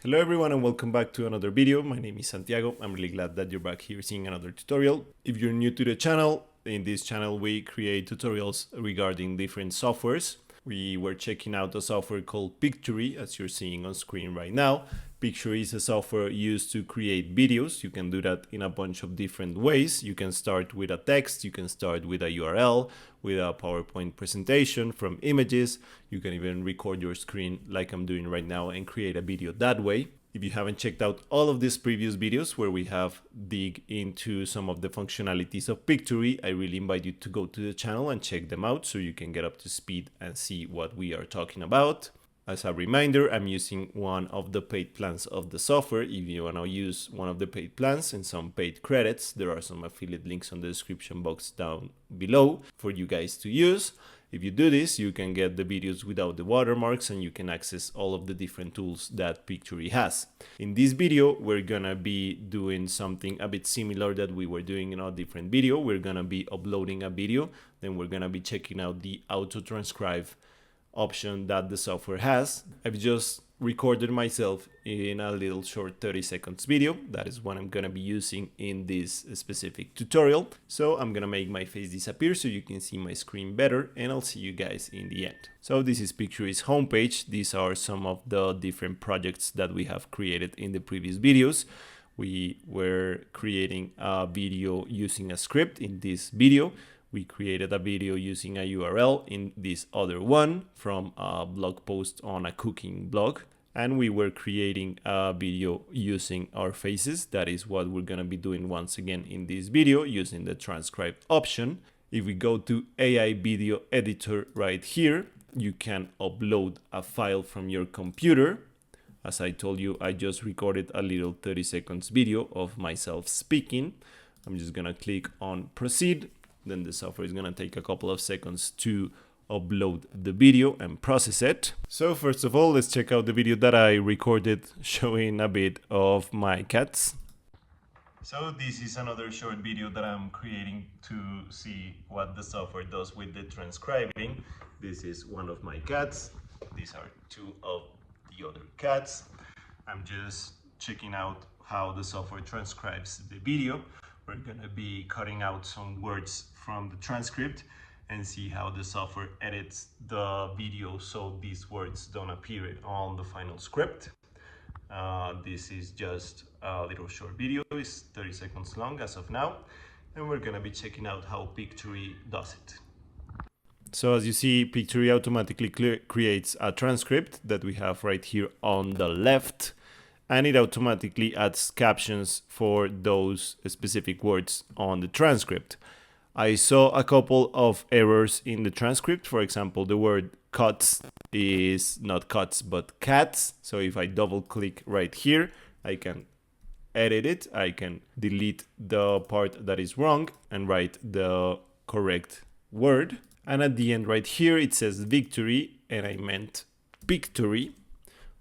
Hello everyone and welcome back to another video. My name is Santiago. I'm really glad that you're back here seeing another tutorial. If you're new to the channel, in this channel we create tutorials regarding different softwares. We were checking out a software called Pictory, as you're seeing on screen right now. Pictory is a software used to create videos. You can do that in a bunch of different ways. You can start with a text, you can start with a URL, with a PowerPoint presentation, from images. You can even record your screen like I'm doing right now and create a video that way. If you haven't checked out all of these previous videos where we have dig into some of the functionalities of Pictory, I really invite you to go to the channel and check them out so you can get up to speed and see what we are talking about. As a reminder, I'm using one of the paid plans of the software. If you want to use one of the paid plans and some paid credits, there are some affiliate links on the description box down below for you guys to use. If you do this, you can get the videos without the watermarks and you can access all of the different tools that Pictory has. In this video, we're gonna be doing something a bit similar that we were doing in a different video. We're gonna be uploading a video, then we're gonna be checking out the auto transcribe option that the software has. I've just recorded myself in a little short 30 seconds video. That is what I'm gonna be using in this specific tutorial. So I'm gonna make my face disappear so you can see my screen better, and I'll see you guys in the end. So this is Pictory's homepage. These are some of the different projects that we have created in the previous videos. We were creating a video using a script in this video. We created a video using a URL in this other one from a blog post on a cooking blog. And we were creating a video using our faces. That is what we're going to be doing once again in this video using the transcribe option. If we go to AI video editor right here, you can upload a file from your computer. As I told you, I just recorded a little 30 seconds video of myself speaking. I'm just going to click on proceed. Then the software is going to take a couple of seconds to upload the video and process it. So first of all, let's check out the video that I recorded showing a bit of my cats. So this is another short video that I'm creating to see what the software does with the transcribing. This is one of my cats. These are two of the other cats. I'm just checking out how the software transcribes the video. We're going to be cutting out some words from the transcript and see how the software edits the video so these words don't appear on the final script. This is just a little short video. It's 30 seconds long as of now, and we're going to be checking out how Pictory does it. So as you see, Pictory automatically creates a transcript that we have right here on the left, and it automatically adds captions for those specific words on the transcript. I saw a couple of errors in the transcript. For example, the word cuts is not cuts but cats. So if I double click right here, I can edit it. I can delete the part that is wrong and write the correct word. And at the end right here, it says victory, and I meant Pictory.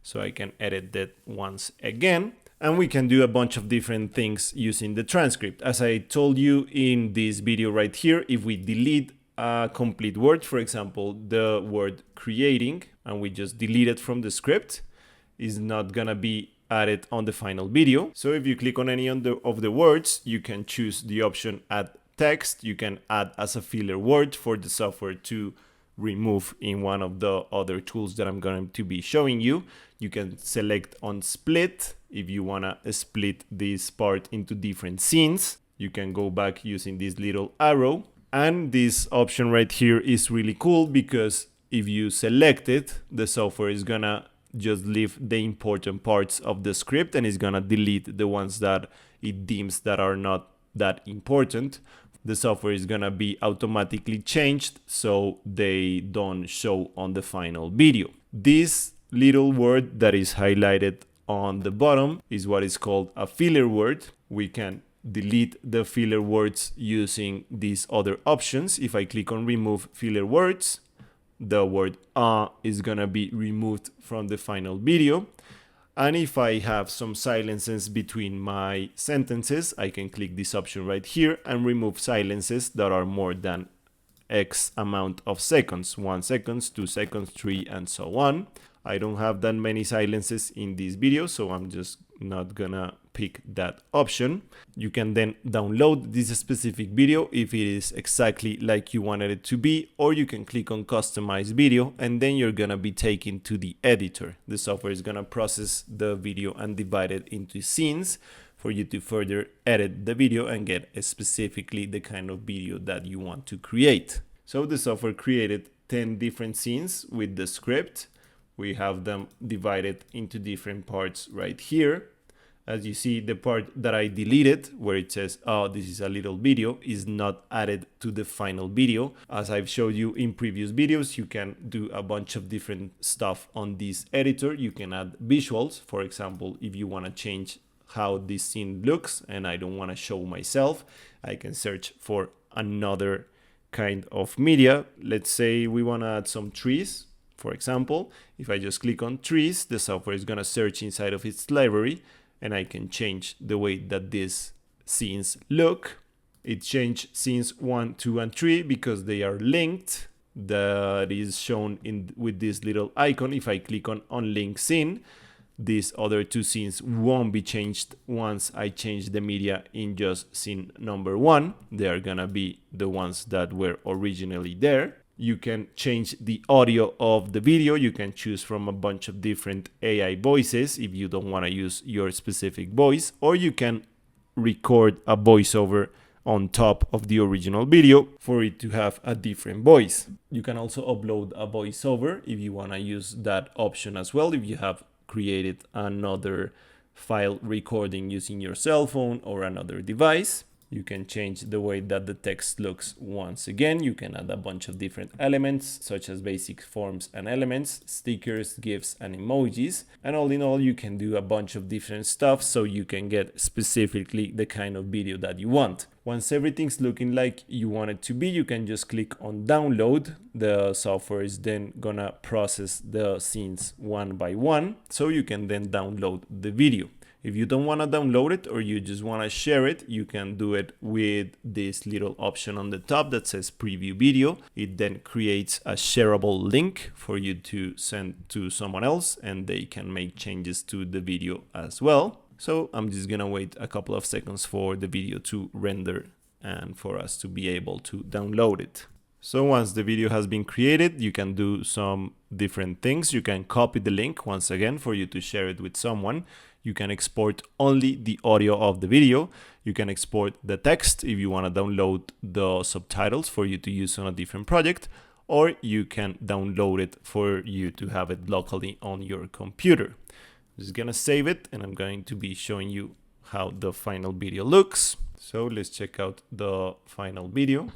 So I can edit that once again. And we can do a bunch of different things using the transcript. As I told you in this video right here, if we delete a complete word, for example, the word creating, and we just delete it from the script, is not gonna be added on the final video. So if you click on any of the words, you can choose the option add text. You can add as a filler word for the software to remove in one of the other tools that I'm going to be showing you. You can select on split if you want to split this part into different scenes. You can go back using this little arrow, and this option right here is really cool because if you select it, the software is gonna just leave the important parts of the script and is gonna delete the ones that it deems that are not that important. The software is gonna be automatically changed so they don't show on the final video. This little word that is highlighted on the bottom is what is called a filler word. We can delete the filler words using these other options. If I click on remove filler words, the word is gonna be removed from the final video. And if I have some silences between my sentences, I can click this option right here and remove silences that are more than X amount of seconds, 1 second, 2 seconds, 3, and so on. I don't have that many silences in this video, so I'm just not gonna pick that option. You can then download this specific video if it is exactly like you wanted it to be, or you can click on customize video and then you're gonna be taken to the editor. The software is gonna process the video and divide it into scenes for you to further edit the video and get specifically the kind of video that you want to create. So the software created 10 different scenes with the script. We have them divided into different parts right here. As you see, the part that I deleted, where it says, oh, this is a little video, is not added to the final video. As I've showed you in previous videos, you can do a bunch of different stuff on this editor. You can add visuals. For example, if you want to change how this scene looks and I don't want to show myself, I can search for another kind of media. Let's say we want to add some trees. For example, if I just click on trees, the software is going to search inside of its library and I can change the way that these scenes look. It changed scenes 1, 2, and 3 because they are linked. That is shown with this little icon. If I click on unlink scene, these other 2 scenes won't be changed once I change the media in just scene number 1. They are gonna be the ones that were originally there. You can change the audio of the video. You can choose from a bunch of different AI voices if you don't want to use your specific voice, or you can record a voiceover on top of the original video for it to have a different voice. You can also upload a voiceover if you want to use that option as well. If you have created another file recording using your cell phone or another device. You can change the way that the text looks once again. You can add a bunch of different elements, such as basic forms and elements, stickers, GIFs, and emojis. And all in all, you can do a bunch of different stuff so you can get specifically the kind of video that you want. Once everything's looking like you want it to be, you can just click on download. The software is then gonna process the scenes one by one, so you can then download the video. If you don't want to download it or you just want to share it, you can do it with this little option on the top that says preview video. It then creates a shareable link for you to send to someone else and they can make changes to the video as well. So I'm just gonna wait a couple of seconds for the video to render and for us to be able to download it. So once the video has been created, you can do some different things. You can copy the link once again for you to share it with someone. You can export only the audio of the video. You can export the text if you want to download the subtitles for you to use on a different project, or you can download it for you to have it locally on your computer. I'm just gonna save it and I'm going to be showing you how the final video looks. So let's check out the final video.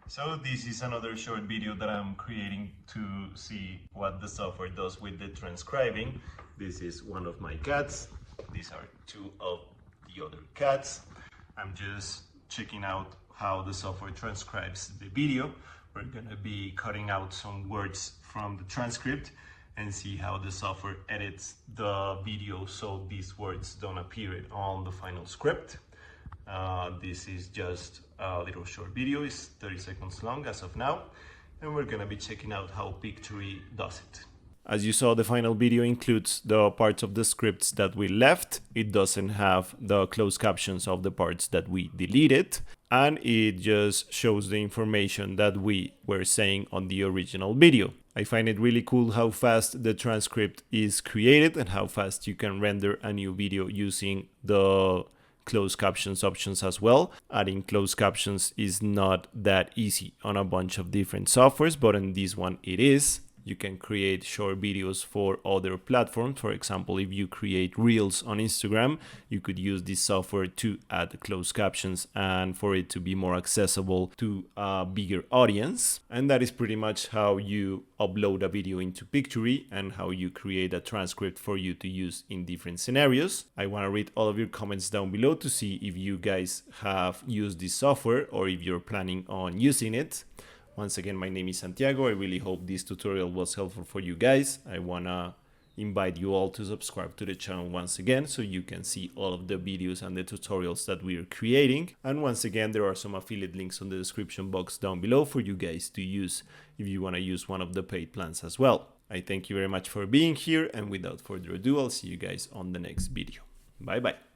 So this is another short video that I'm creating to see what the software does with the transcribing. This is one of my cats. These are 2 of the other cats. I'm just checking out how the software transcribes the video. We're gonna be cutting out some words from the transcript and see how the software edits the video so these words don't appear on the final script. This is just a little short video. It's 30 seconds long as of now, and we're gonna be checking out how Pictory does it. As you saw, the final video includes the parts of the scripts that we left. It doesn't have the closed captions of the parts that we deleted, and it just shows the information that we were saying on the original video. I find it really cool how fast the transcript is created and how fast you can render a new video using the closed captions options as well. Adding closed captions is not that easy on a bunch of different softwares, but in this one it is. You can create short videos for other platforms. For example, if you create Reels on Instagram, you could use this software to add closed captions and for it to be more accessible to a bigger audience. And that is pretty much how you upload a video into Pictory and how you create a transcript for you to use in different scenarios. I want to read all of your comments down below to see if you guys have used this software or if you're planning on using it. Once again, my name is Santiago. I really hope this tutorial was helpful for you guys. I wanna invite you all to subscribe to the channel once again so you can see all of the videos and the tutorials that we are creating. And once again, there are some affiliate links on the description box down below for you guys to use if you wanna use one of the paid plans as well. I thank you very much for being here, and without further ado, I'll see you guys on the next video. Bye bye.